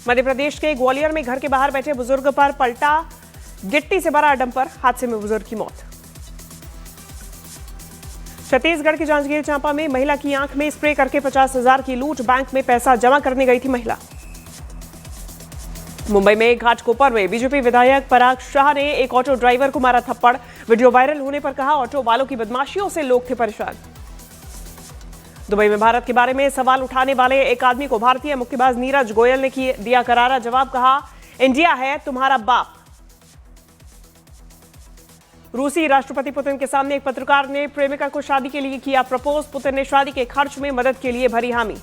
मध्य प्रदेश के ग्वालियर में घर के बाहर बैठे बुजुर्ग पर पलटा गिट्टी से भरा डंपर, हादसे में बुजुर्ग की मौत। छत्तीसगढ़ के जांजगीर चांपा में महिला की आंख में स्प्रे करके 50,000 की लूट, बैंक में पैसा जमा करने गई थी महिला। मुंबई में घाटकोपर में बीजेपी विधायक पराग शाह ने एक ऑटो ड्राइवर को मारा थप्पड़, वीडियो वायरल होने पर कहा ऑटो वालों की बदमाशियों से लोग थे परेशान। दुबई में भारत के बारे में सवाल उठाने वाले एक आदमी को भारतीय मुक्केबाज नीरज गोयल ने दिया करारा जवाब, कहा इंडिया है तुम्हारा बाप। रूसी राष्ट्रपति पुतिन के सामने एक पत्रकार ने प्रेमिका को शादी के लिए किया प्रपोज, पुतिन ने शादी के खर्च में मदद के लिए भरी हामी।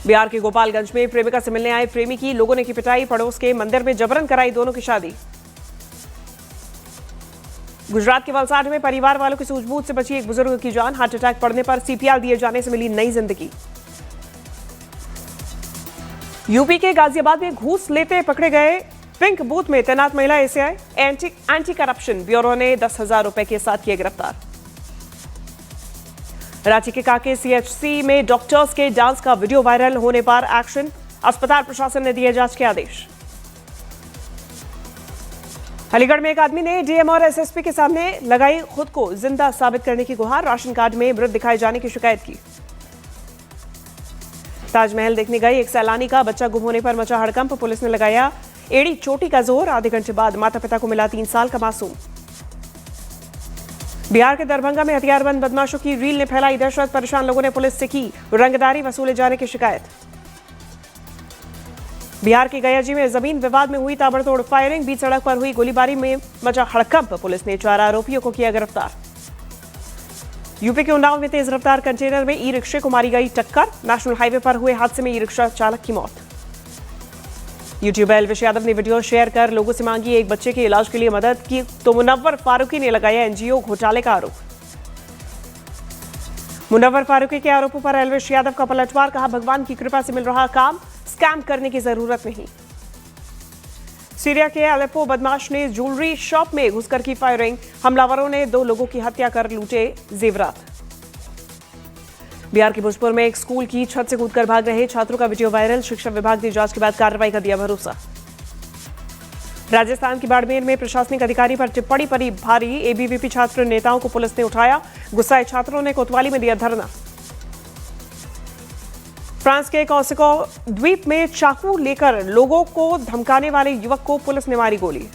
बिहार के गोपालगंज में प्रेमिका से मिलने आए प्रेमी की लोगों ने की पिटाई, पड़ोस के मंदिर में जबरन कराई दोनों की शादी। गुजरात के वलसाड में परिवार वालों की सूझबूझ से बची एक बुजुर्ग की जान, हार्ट अटैक पड़ने पर सीपीआर दिए जाने से मिली नई जिंदगी। यूपी के गाजियाबाद में घूस लेते पकड़े गए पिंक बूथ में तैनात महिला एसीआई एंटी करप्शन ब्यूरो ने 10,000 रुपए के साथ किए गिरफ्तार। रांची के काके सीएचसी में डॉक्टर्स के डांस का वीडियो वायरल होने पर एक्शन, अस्पताल प्रशासन ने दिए जांच के आदेश। अलीगढ़ में एक आदमी ने डीएम और एसएसपी के सामने लगाई खुद को जिंदा साबित करने की गुहार, राशन कार्ड में मृत दिखाए जाने की शिकायत की। ताजमहल देखने गई एक सैलानी का बच्चा गुम होने पर मचा हड़कंप, पुलिस ने लगाया एड़ी चोटी का जोर, आधे घंटे बाद माता पिता को मिला 3 साल का मासूम। बिहार के दरभंगा में हथियारबंद बदमाशों की रील ने फैलाई दहशत, परेशान लोगों ने पुलिस से की रंगदारी वसूले जाने की शिकायत। बिहार के गयाजी में जमीन विवाद में हुई ताबड़तोड़ फायरिंग, बीच सड़क पर हुई गोलीबारी में मचा हड़कंप, पुलिस ने 4 आरोपियों को किया गिरफ्तार। यूपी के उन्नाव में तेज रफ्तार कंटेनर में ई रिक्शे को मारी गई टक्कर, नेशनल हाईवे पर हुए हादसे में ई रिक्शा चालक की मौत। यूट्यूबर एल्विश यादव ने वीडियो शेयर कर लोगों से मांगी एक बच्चे के इलाज के लिए मदद की, तो मुनव्वर फारूकी ने लगाया एनजीओ घोटाले का आरोप। मुनव्वर फारूकी के आरोपों पर एल्विश यादव का पलटवार, कहा भगवान की कृपा से मिल रहा काम, स्कैम करने की जरूरत नहीं। सीरिया के अलेप्पो बदमाश ने ज्वेलरी शॉप में घुसकर की फायरिंग, हमलावरों ने 2 लोगों की हत्या कर लूटे जेवरात। बिहार के भोजपुर में एक स्कूल की छत से कूदकर भाग रहे छात्रों का वीडियो वायरल, शिक्षा विभाग ने जांच के बाद कार्रवाई का दिया भरोसा। राजस्थान की बाड़मेर में प्रशासनिक अधिकारी पर टिप्पणी पड़ी भारी, एबीवीपी छात्र नेताओं को पुलिस ने उठाया, गुस्साए छात्रों ने कोतवाली में दिया धरना। फ्रांस के कॉर्सिको द्वीप में चाकू लेकर लोगों को धमकाने वाले युवक को पुलिस ने मारी गोली।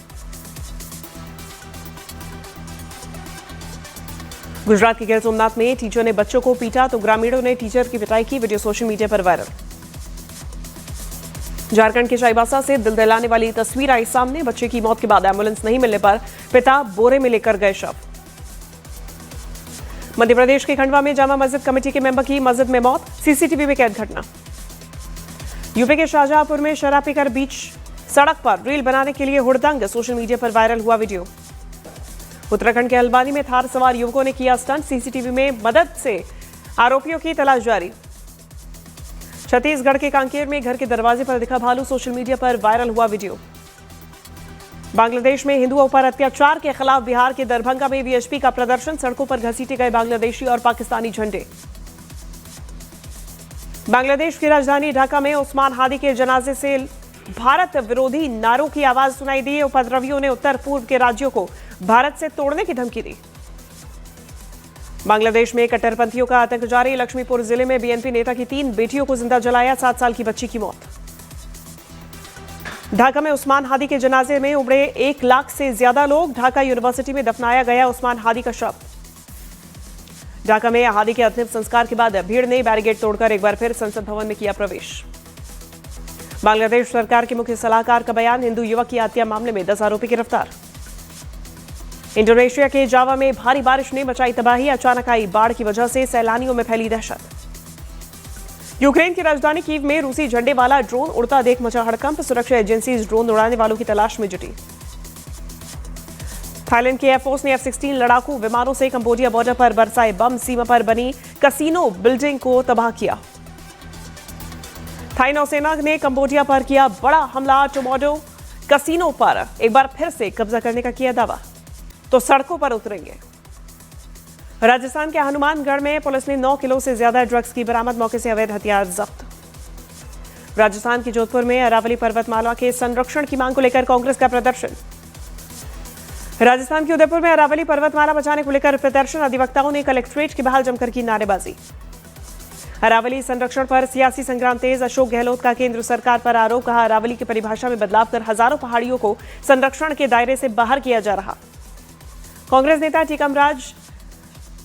गुजरात के गिर सोमनाथ में टीचर ने बच्चों को पीटा तो ग्रामीणों ने टीचर की पिटाई की, वीडियो सोशल मीडिया पर वायरल। झारखंड के चाईबासा से दिल दहलाने वाली तस्वीर आई सामने, बच्चे की मौत के बाद एम्बुलेंस नहीं मिलने पर पिता बोरे में लेकर गए शव। मध्य प्रदेश के खंडवा में जामा मस्जिद कमेटी के मेंबर की मस्जिद में मौत, सीसीटीवी में कैद घटना। यूपी के शाहजहांपुर में शराब पीकर बीच सड़क पर रील बनाने के लिए हुड़दंग, सोशल मीडिया पर वायरल हुआ वीडियो। उत्तराखंड के हल्द्वानी में थार सवार युवकों ने किया स्टंट, सीसीटीवी में मदद से आरोपियों की तलाश जारी। छत्तीसगढ़ के कांकेर में घर के दरवाजे पर दिखा भालू, सोशल मीडिया पर वायरल हुआ वीडियो। बांग्लादेश में हिंदुओं पर अत्याचार के खिलाफ बिहार के दरभंगा में वीएचपी का प्रदर्शन, सड़कों पर घसीटे गए बांग्लादेशी और पाकिस्तानी झंडे। बांग्लादेश की राजधानी ढाका में उस्मान हादी के जनाजे से भारत विरोधी नारों की आवाज सुनाई दी, उपद्रवियों ने उत्तर पूर्व के राज्यों को भारत से तोड़ने की धमकी दी। बांग्लादेश में कट्टरपंथियों का आतंक जारी, लक्ष्मीपुर जिले में बीएनपी नेता की 3 बेटियों को जिंदा जलाया, 7 साल की बच्ची की मौत। ढाका में उस्मान हादी के जनाजे में उमड़े 1 लाख से ज्यादा लोग, ढाका यूनिवर्सिटी में दफनाया गया उस्मान हादी का शव। ढाका में हादी के अंतिम संस्कार के बाद भीड़ ने बैरिकेड तोड़कर एक बार फिर संसद भवन में किया प्रवेश। बांग्लादेश सरकार के मुख्य सलाहकार का बयान, हिंदू युवक की हत्या मामले में 10 आरोपी गिरफ्तार। इंडोनेशिया के जावा में भारी बारिश ने मचाई तबाही, अचानक आई बाढ़ की वजह से सैलानियों में फैली दहशत। यूक्रेन की राजधानी कीव में रूसी झंडे वाला ड्रोन उड़ता देख मचा हड़कंप, सुरक्षा एजेंसी ड्रोन उड़ाने वालों की तलाश में जुटी। थाईलैंड की एयरफोर्स ने F-16 लड़ाकू विमानों से कंबोडिया बॉर्डर पर बरसाए बम, सीमा पर बनी कसिनो बिल्डिंग को तबाह किया। थाई नौसेना ने कंबोडिया पर किया बड़ा हमला, टोमोडो कसिनो पर एक बार फिर से कब्जा करने का किया दावा, तो सड़कों पर उतरेंगे। राजस्थान के हनुमानगढ़ में पुलिस ने 9 किलो से ज्यादा ड्रग्स की बरामद, मौके से अवैध हथियार जब्त। राजस्थान के जोधपुर में अरावली पर्वतमाला के संरक्षण की मांग को लेकर कांग्रेस का प्रदर्शन। राजस्थान के उदयपुर में अरावली पर्वतमाला बचाने को लेकर प्रदर्शन। अधिवक्ताओं ने कलेक्ट्रेट के बाहर जमकर की नारेबाजी। अरावली संरक्षण पर सियासी संग्राम तेज। अशोक गहलोत का केंद्र सरकार पर आरोप। कहा, अरावली की परिभाषा में बदलाव कर हजारों पहाड़ियों को संरक्षण के दायरे से बाहर किया जा रहा। कांग्रेस नेता टीकमराज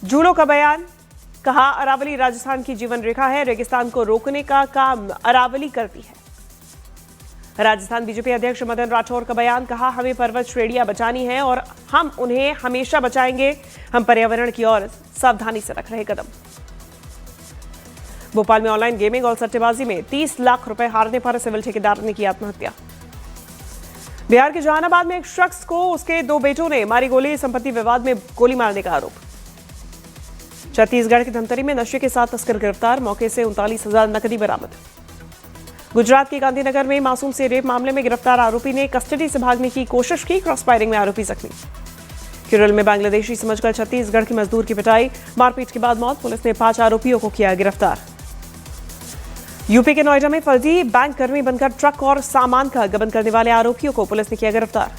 जूलो का बयान। कहा, अरावली राजस्थान की जीवन रेखा है, रेगिस्तान को रोकने का काम अरावली करती है। राजस्थान बीजेपी अध्यक्ष मदन राठौर का बयान। कहा, हमें पर्वत श्रेणियां बचानी है और हम उन्हें हमेशा बचाएंगे। हम पर्यावरण की ओर सावधानी से रख रहे कदम। भोपाल में ऑनलाइन गेमिंग और सट्टेबाजी में 30 लाख रुपए हारने पर सिविल ठेकेदार ने की आत्महत्या। बिहार के जहानाबाद में एक शख्स को उसके 2 बेटों ने मारी गोली। संपत्ति विवाद में गोली मारने का आरोप। छत्तीसगढ़ की धमतरी में नशे के साथ तस्कर गिरफ्तार। मौके से 39,000 नकदी बरामद। गुजरात के गांधीनगर में मासूम से रेप मामले में गिरफ्तार आरोपी ने कस्टडी से भागने की कोशिश की। क्रॉस फायरिंग में आरोपी जख्मी। केरल में बांग्लादेशी समझकर छत्तीसगढ़ के मजदूर की पिटाई। मारपीट के बाद मौत। पुलिस ने 5 आरोपियों को किया गिरफ्तार। यूपी के नोएडा में फर्जी बैंक कर्मी बनकर ट्रक और सामान का गबन करने वाले आरोपियों को पुलिस ने किया गिरफ्तार।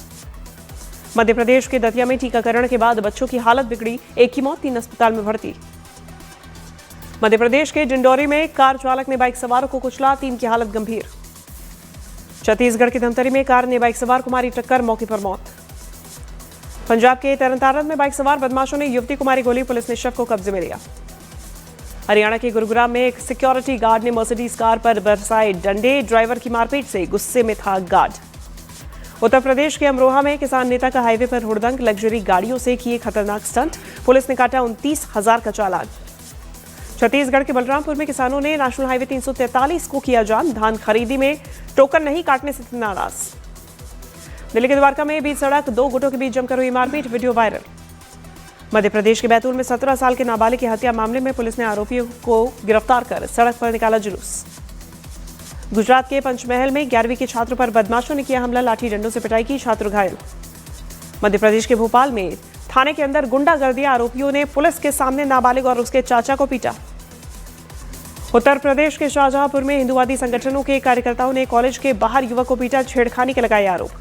मध्य प्रदेश के दतिया में टीकाकरण के बाद बच्चों की हालत बिगड़ी। एक की मौत, 3 अस्पताल में भर्ती। मध्य प्रदेश के डिंडोरी में कार चालक ने बाइक सवारों को कुचला। 3 की हालत गंभीर। छत्तीसगढ़ के धमतरी में कार ने बाइक सवार को मारी टक्कर। मौके पर मौत। पंजाब के तरनतारन में बाइक सवार बदमाशों ने युवती को मारी गोली। पुलिस ने शव को कब्जे में लिया। हरियाणा के गुरुग्राम में एक सिक्योरिटी गार्ड ने मर्सिडीज कार पर बरसाए डंडे। ड्राइवर की मारपीट से गुस्से में था गार्ड। उत्तर प्रदेश के अमरोहा में किसान नेता का हाईवे पर हुड़दंग। लग्जरी गाड़ियों से किए खतरनाक स्टंट। पुलिस ने काटा 29,000 का चालान। छत्तीसगढ़ के बलरामपुर में किसानों ने नेशनल हाईवे 343 को किया जाम। धान खरीदी में टोकन नहीं काटने से थे नाराज। दिल्ली के द्वारका में बीच सड़क 2 गुटों के बीच जमकर हुई मारपीट। Video viral. मध्य प्रदेश के बैतूल में 17 साल के नाबालिग की हत्या मामले में पुलिस ने आरोपियों को गिरफ्तार कर सड़क पर निकाला जुलूस। गुजरात के पंचमहल में 11वीं के छात्र पर बदमाशों ने किया हमला। लाठी डंडों से पिटाई की। छात्र घायल। मध्य प्रदेश के भोपाल में थाने के अंदर गुंडागर्दी। आरोपियों ने पुलिस के सामने नाबालिग और उसके चाचा को पीटा। उत्तर प्रदेश के शाहजहांपुर में हिंदुवादी संगठनों के कार्यकर्ताओं ने कॉलेज के बाहर युवक को पीटा। छेड़खानी के लगाए आरोप।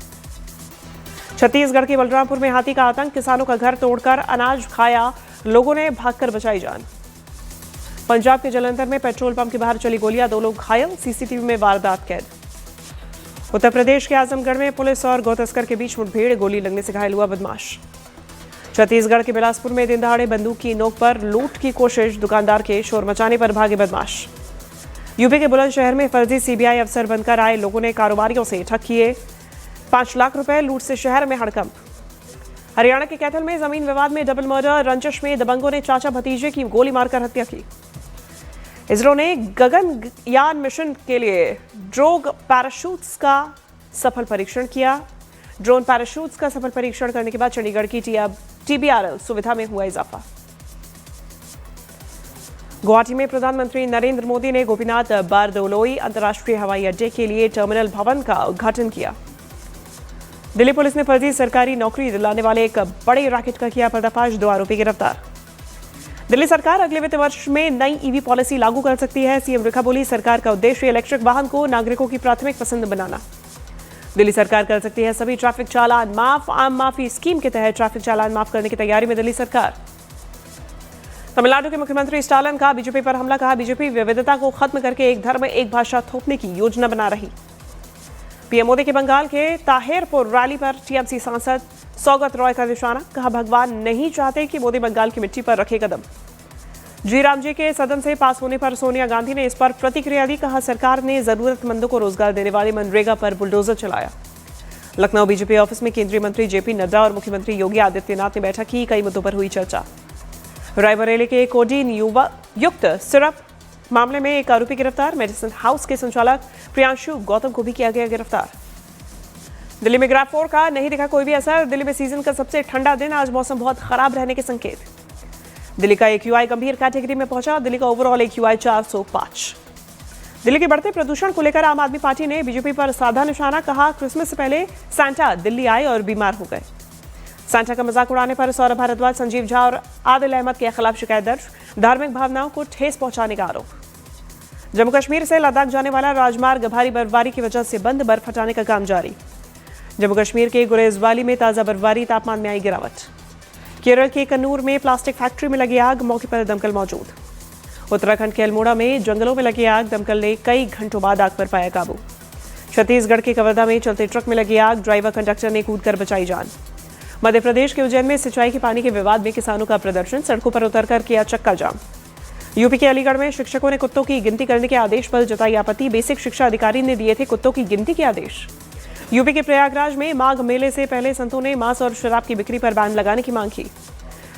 छत्तीसगढ़ के बलरामपुर में हाथी का आतंक। किसानों का घर तोड़कर अनाज खाया। लोगों ने भागकर बचाई जान। पंजाब के जलंधर में पेट्रोल पंप के बाहर चली गोलियां। 2 लोग घायल। सीसीटीवी में वारदात कैद। उत्तर प्रदेश के आजमगढ़ में पुलिस और गौतस्कर के बीच मुठभेड़। गोली लगने से घायल हुआ बदमाश। छत्तीसगढ़ के बिलासपुर में दिन दहाड़े बंदूक की नोक पर लूट की कोशिश। दुकानदार के शोर मचाने पर भागे बदमाश। यूपी के बुलंदशहर में फर्जी सीबीआई अफसर बनकर आए लोगों ने कारोबारियों से ठग किए। 5 लाख रुपए लूट से शहर में हड़कंप। हरियाणा के कैथल में जमीन विवाद में डबल मर्डर। रंजश में दबंगों ने चाचा भतीजे की गोली मारकर हत्या की। इसरो ने गगनयान मिशन के लिए ड्रोन पैराशूट्स का सफल परीक्षण किया। ड्रोन पैराशूट्स का सफल परीक्षण करने के बाद चंडीगढ़ की TBRL सुविधा में हुआ इजाफा। गुवाहाटी में प्रधानमंत्री नरेंद्र मोदी ने गोपीनाथ बारदोलोई अंतर्राष्ट्रीय हवाई अड्डे के लिए टर्मिनल भवन का उद्घाटन किया। दिल्ली पुलिस ने फर्जी सरकारी नौकरी दिलाने वाले एक बड़े रैकेट का किया पर्दाफाश। 2 आरोपी गिरफ्तार। दिल्ली सरकार अगले वित्त वर्ष में नई EV पॉलिसी लागू कर सकती है। सीएम रेखा बोली, सरकार का उद्देश्य इलेक्ट्रिक वाहन को नागरिकों की प्राथमिक पसंद बनाना। दिल्ली सरकार कर सकती है सभी ट्रैफिक चालान माफ। आम माफी स्कीम के तहत ट्रैफिक चालान माफ करने की तैयारी में दिल्ली सरकार। तमिलनाडु के मुख्यमंत्री स्टालिन का बीजेपी पर हमला। कहा, बीजेपी विविधता को खत्म करके एक धर्म एक भाषा थोपने की योजना बना रही। पीएम मोदी के बंगाल के ताहिरपुर रैली पर टीएमसी सांसद सौगत रॉय का निशाना। कहा, भगवान नहीं चाहते कि मोदी बंगाल की मिट्टी पर रखे कदम। जी राम जी के सदन से पास होने पर सोनिया गांधी ने इस पर प्रतिक्रिया दी। कहा, सरकार ने जरूरतमंदों को रोजगार देने वाले मनरेगा पर बुलडोजर चलाया। लखनऊ बीजेपी ऑफिस में केंद्रीय मंत्री जेपी नड्डा और मुख्यमंत्री योगी आदित्यनाथ ने बैठक की। कई मुद्दों पर हुई चर्चा। रायबरेली के कोडीन युक्त सिरप मामले में एक आरोपी गिरफ्तार। मेडिसिन हाउस के संचालक प्रियांशु गौतम को भी किया गया गिरफ्तार। दिल्ली में ग्राफ 4 का नहीं दिखा कोई भी असर। दिल्ली में सीजन का सबसे ठंडा दिन। आज मौसम बहुत खराब रहने के संकेत। दिल्ली का AQI गंभीर कैटेगरी में पहुंचा। दिल्ली का ओवरऑल AQI 405। दिल्ली के बढ़ते प्रदूषण को लेकर आम आदमी पार्टी ने बीजेपी पर साधा निशाना। कहा, क्रिसमस से पहले सांता दिल्ली आए और बीमार हो गए। सांता का मजाक उड़ाने पर सौरभ भारद्वाज, संजीव झा और आदिल अहमद के खिलाफ शिकायत दर्ज। धार्मिक भावनाओं को ठेस पहुंचाने का आरोप। जम्मू कश्मीर से लद्दाख जाने वाला राजमार्ग भारी बर्फबारी की वजह से बंद, बर्फ हटाने का काम जारी। जम्मू कश्मीर के गुरेज वैली में ताजा बर्फबारी, तापमान में आई गिरावट। केरल के कन्नूर में प्लास्टिक फैक्ट्री में लगी आग, मौके पर दमकल मौजूद। उत्तराखंड के अल्मोड़ा में जंगलों में लगी आग, दमकल ने कई घंटों बाद आग पर पाया काबू। छत्तीसगढ़ के कवर्धा में चलते ट्रक में लगी आग, ड्राइवर कंडक्टर ने कूदकर बचाई जान। मध्य प्रदेश के उज्जैन में सिंचाई के पानी के विवाद में किसानों का प्रदर्शन, सड़कों पर उतरकर किया चक्का जाम। यूपी के अलीगढ़ में शिक्षकों ने कुत्तों की गिनती करने के आदेश पर जताई आपत्ति, बेसिक शिक्षा अधिकारी ने दिए थे कुत्तों की गिनती के आदेश। यूपी के प्रयागराज में माघ मेले से पहले संतों ने मांस और शराब की बिक्री पर बैन लगाने की मांग की।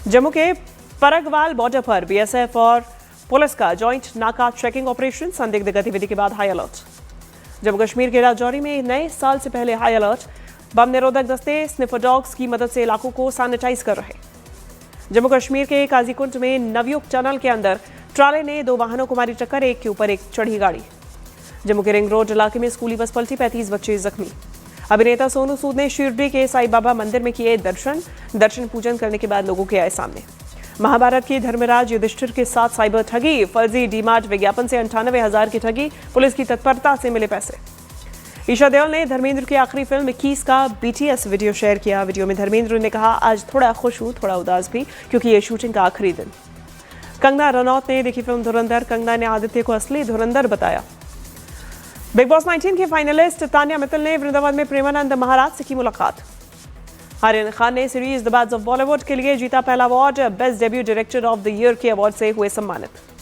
जम्मू के परगवाल बॉर्डर पर बीएसएफ और पुलिस का जॉइंट नाका चेकिंग ऑपरेशन, संदिग्ध गतिविधि के बाद हाई अलर्ट। जम्मू कश्मीर के राजौरी में नए साल से पहले हाई अलर्ट, बम निरोधक दस्ते स्निफर डॉग्स की मदद से इलाकों को सैनिटाइज कर रहे। जम्मू कश्मीर के काजीकुंड में नवयुग टनल के अंदर ट्राले ने 2 वाहनों को मारी टक्कर, एक के ऊपर एक चढ़ी गाड़ी। जम्मू के रिंग रोड इलाके में स्कूली बस पलटी, 35 बच्चे जख्मी। अभिनेता सोनू सूद ने शिरडी के साईं बाबा मंदिर में किए दर्शन पूजन करने के बाद लोगों के आए सामने। महाभारत के धर्मराज युधिष्ठिर के साथ साइबर ठगी, फर्जी डीमार्ट विज्ञापन से 98,000 की ठगी, पुलिस की तत्परता से मिले पैसे। ईशा देओल ने धर्मेंद्र की आखिरी फिल्म 21 का BTS वीडियो शेयर किया। वीडियो में धर्मेंद्र ने कहा, आज थोड़ा खुश हूं, थोड़ा उदास भी, क्योंकि ये शूटिंग का आखिरी दिन। कंगना रनौत ने देखी फिल्म धुरंधर, कंगना ने आदित्य को असली धुरंधर बताया। बिग बॉस 19 के फाइनलिस्ट तान्या मित्तल ने वृंदावन में प्रेमानंद महाराज से की मुलाकात। आर्यन खान ने series the Bads of Bollywood के लिए जीता पहला award, best debut director of the year के अवार्ड से हुए सम्मानित।